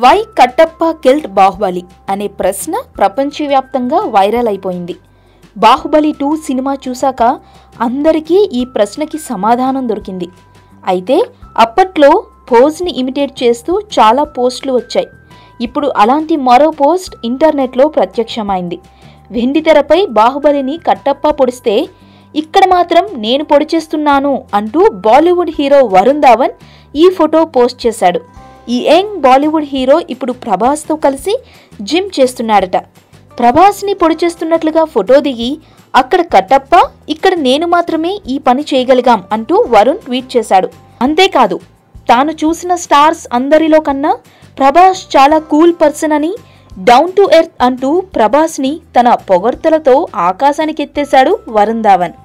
Why Kattappa killed Baahubali అనే ప్రశ్న ప్రపంచవ్యాప్తంగా వైరల్ అయిపోయింది. బాహుబలి 2 సినిమా చూశాక అందరికీ ఈ ప్రశ్నకి సమాధానం దొరికింది. అయితే అప్పట్లో పోజ్ని ఇమిటేట్ చేస్తూ చాలా పోస్టులు వచ్చాయి. ఇప్పుడు అలాంటి మరో పోస్ట్ ఇంటర్నెట్లో ప్రత్యక్షమైంది. వెండితెరపై బాహుబలిని కట్టప్ప పొడిస్తే ఇక్కడ మాత్రం నేను పొడిచేస్తున్నాను అంటూ బాలీవుడ్ హీరో వరుణ్ ధావన్ ఈ ఫోటో పోస్ట్ చేశాడు. ఈ యంగ్ బాలీవుడ్ హీరో ఇప్పుడు ప్రభాస్తో కలిసి జిమ్ చేస్తున్నాడట. ప్రభాస్ని పొడి చేస్తున్నట్లుగా ఫోటో దిగి అక్కడ కట్టప్ప, ఇక్కడ నేను మాత్రమే ఈ పని చేయగలిగాం అంటూ వరుణ్ ట్వీట్ చేశాడు. అంతేకాదు, తాను చూసిన స్టార్స్ అందరిలో కన్నా ప్రభాస్ చాలా కూల్ పర్సన్ అని, డౌన్ టు ఎర్త్ అంటూ ప్రభాస్ని తన పొగడ్తలతో ఆకాశానికి ఎత్తేశాడు వరుణ్ ధావన్.